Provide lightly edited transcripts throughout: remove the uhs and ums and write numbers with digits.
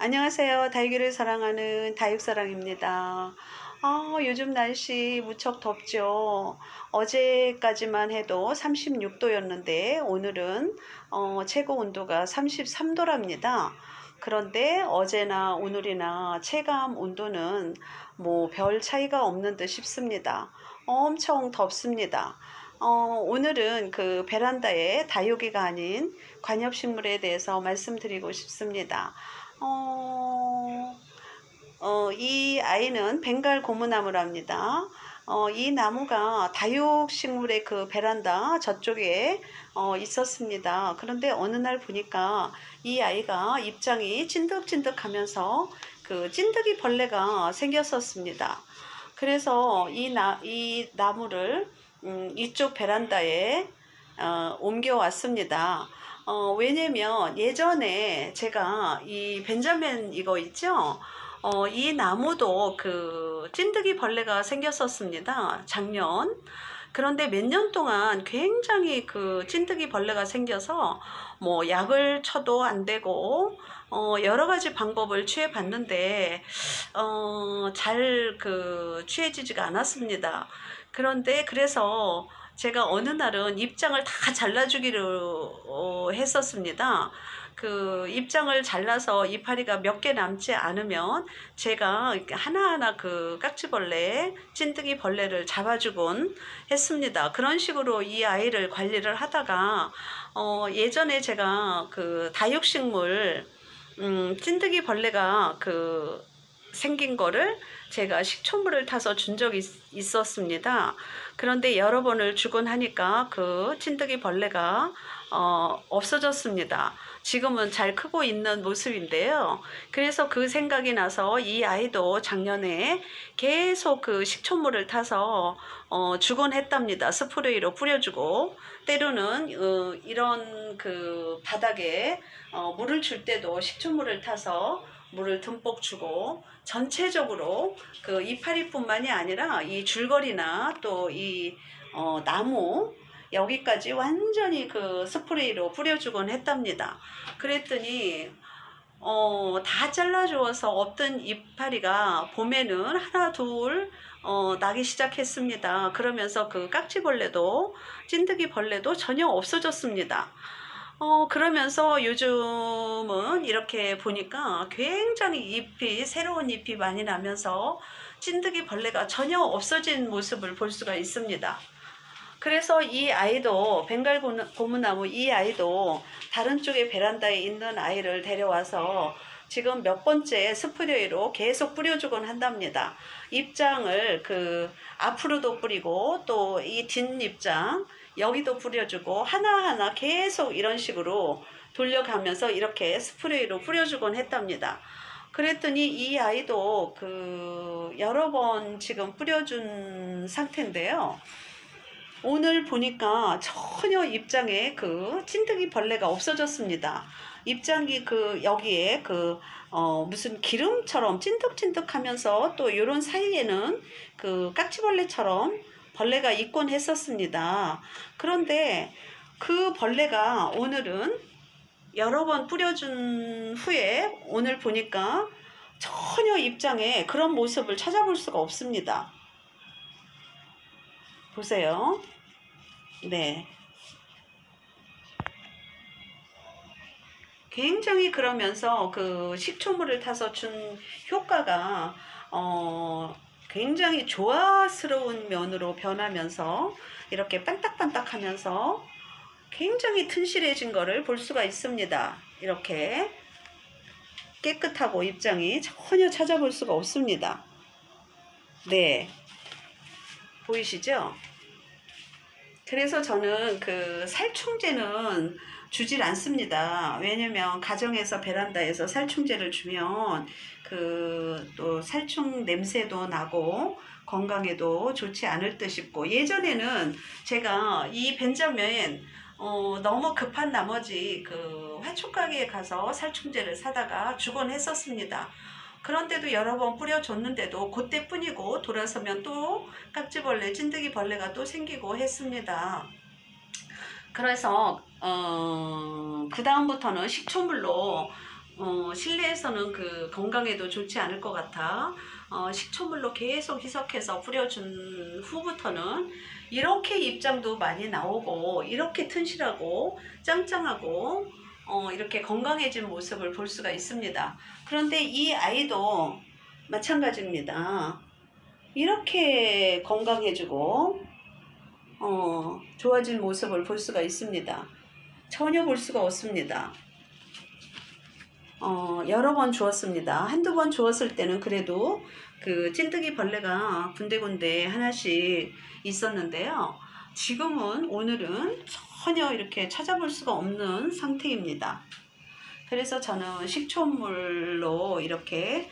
안녕하세요. 다육이를 사랑하는 다육사랑입니다. 요즘 날씨 무척 덥죠. 어제까지만 해도 36도였는데 오늘은 최고 온도가 33도랍니다. 그런데 어제나 오늘이나 체감 온도는 뭐 별 차이가 없는 듯 싶습니다. 엄청 덥습니다. 오늘은 그 베란다에 다육이가 아닌 관엽식물에 대해서 말씀드리고 싶습니다. 어, 이 아이는 벵갈 고무나무랍니다. 이 나무가 다육식물의 그 베란다 저쪽에 있었습니다. 그런데 어느 날 보니까 이 아이가 입장이 찐득찐득 하면서 그 찐득이 벌레가 생겼었습니다. 그래서 이 나무를 이쪽 베란다에 옮겨 왔습니다. 왜냐면 예전에 제가 이 벤자민 이거 있죠? 이 나무도 그 찐득이 벌레가 생겼었습니다. 작년. 그런데 몇 년 동안 굉장히 그 찐득이 벌레가 생겨서 뭐 약을 쳐도 안 되고 여러 가지 방법을 취해 봤는데 잘 그 취해지지가 않았습니다. 그런데 그래서 제가 어느 날은 입장을 다 잘라주기로 했었습니다. 그 입장을 잘라서 이파리가 몇 개 남지 않으면 제가 하나하나 그 깍지벌레, 찐득이 벌레를 잡아주곤 했습니다. 그런 식으로 이 아이를 관리를 하다가 예전에 제가 그 다육식물 찐득이 벌레가 그 생긴 거를 제가 식초물을 타서 준 적이 있었습니다. 그런데 여러 번을 주곤 하니까 그 찐득이 벌레가 없어졌습니다. 지금은 잘 크고 있는 모습인데요. 그래서 그 생각이 나서 이 아이도 작년에 계속 그 식초물을 타서 주곤 했답니다. 스프레이로 뿌려주고 때로는 이런 그 바닥에 물을 줄 때도 식초물을 타서 물을 듬뿍 주고 전체적으로 그 이파리뿐만이 아니라 이 줄거리나 또 이 나무 여기까지 완전히 그 스프레이로 뿌려주곤 했답니다. 그랬더니 다 잘라주어서 없던 이파리가 봄에는 하나 둘 나기 시작했습니다. 그러면서 그 깍지벌레도 찐득이 벌레도 전혀 없어졌습니다. 그러면서 요즘은 이렇게 보니까 굉장히 새로운 잎이 많이 나면서 찐득이 벌레가 전혀 없어진 모습을 볼 수가 있습니다. 그래서 이 아이도 벵갈 고무나무 이 아이도 다른 쪽에 베란다에 있는 아이를 데려와서 지금 몇 번째 스프레이로 계속 뿌려주곤 한답니다. 입장을 그 앞으로도 뿌리고 또 이 뒷입장 여기도 뿌려주고 하나하나 계속 이런 식으로 돌려가면서 이렇게 스프레이로 뿌려주곤 했답니다. 그랬더니 이 아이도 그 여러 번 지금 뿌려준 상태인데요. 오늘 보니까 전혀 입장에 그 찐득이 벌레가 없어졌습니다. 입장이 그 여기에 그 무슨 기름처럼 찐득찐득 하면서 또 요런 사이에는 그 깍지벌레처럼 벌레가 있곤 했었습니다. 그런데 그 벌레가 오늘은 여러 번 뿌려준 후에 오늘 보니까 전혀 입장에 그런 모습을 찾아볼 수가 없습니다. 보세요. 네. 굉장히 그러면서 그 식초물을 타서 준 효과가 굉장히 조화스러운 면으로 변하면서 이렇게 반딱반딱 하면서 굉장히 튼실해진 거를 볼 수가 있습니다. 이렇게 깨끗하고 입장이 전혀 찾아볼 수가 없습니다. 네. 보이시죠? 그래서 저는 그 살충제는 주질 않습니다. 왜냐면 가정에서 베란다에서 살충제를 주면 그 또 살충 냄새도 나고 건강에도 좋지 않을 듯 싶고 예전에는 제가 이 벤자민 너무 급한 나머지 그 화초가게에 가서 살충제를 사다가 주곤 했었습니다. 그런데도 여러 번 뿌려줬는데도 그때뿐이고 돌아서면 또 깍지벌레, 찐득이 벌레가 또 생기고 했습니다. 그래서 그 다음부터는 식초물로 실내에서는 그 건강에도 좋지 않을 것 같아 식초물로 계속 희석해서 뿌려준 후부터는 이렇게 입장도 많이 나오고 이렇게 튼실하고 짱짱하고 이렇게 건강해진 모습을 볼 수가 있습니다. 그런데 이 아이도 마찬가지입니다. 이렇게 건강해지고 좋아진 모습을 볼 수가 있습니다. 전혀 볼 수가 없습니다. 여러 번 주었습니다. 한두 번 주었을 때는 그래도 그 찐득이 벌레가 군데군데 하나씩 있었는데요. 지금은 오늘은 전혀 이렇게 찾아볼 수가 없는 상태입니다. 그래서 저는 식초물로 이렇게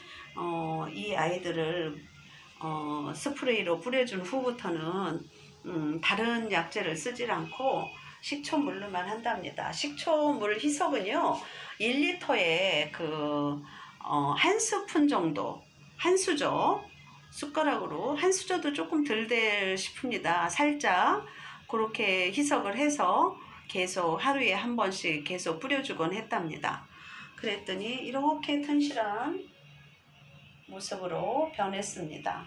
이 아이들을 스프레이로 뿌려준 후부터는 다른 약재를 쓰질 않고 식초물로만 한답니다. 식초물 희석은요 1리터에 한 스푼 정도, 한 수저, 숟가락으로 한 수저도 조금 덜 될 싶습니다. 살짝 그렇게 희석을 해서 계속 하루에 한 번씩 계속 뿌려주곤 했답니다. 그랬더니 이렇게 튼실한 모습으로 변했습니다.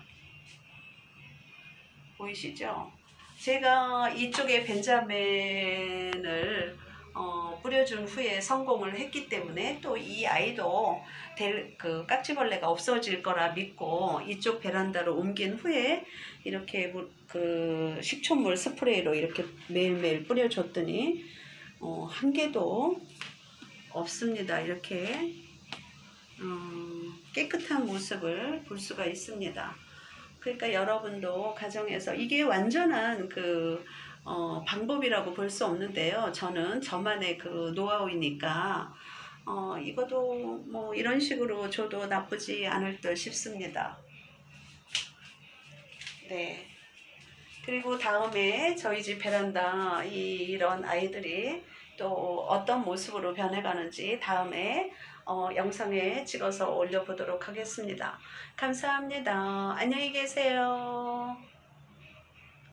보이시죠? 제가 이쪽에 벤자민을 뿌려준 후에 성공을 했기 때문에 또 이 아이도 그 깍지벌레가 없어질 거라 믿고 이쪽 베란다로 옮긴 후에 이렇게 그 식초물 스프레이로 이렇게 매일매일 뿌려줬더니 한 개도 없습니다. 이렇게 깨끗한 모습을 볼 수가 있습니다. 그러니까 여러분도 가정에서 이게 완전한 방법이라고 볼 수 없는데요. 저는 저만의 그 노하우이니까 이것도 뭐 이런 식으로 줘도 나쁘지 않을 듯 싶습니다. 네. 그리고 다음에 저희 집 베란다 이런 아이들이 또 어떤 모습으로 변해가는지 다음에 영상에 찍어서 올려보도록 하겠습니다. 감사합니다. 안녕히 계세요.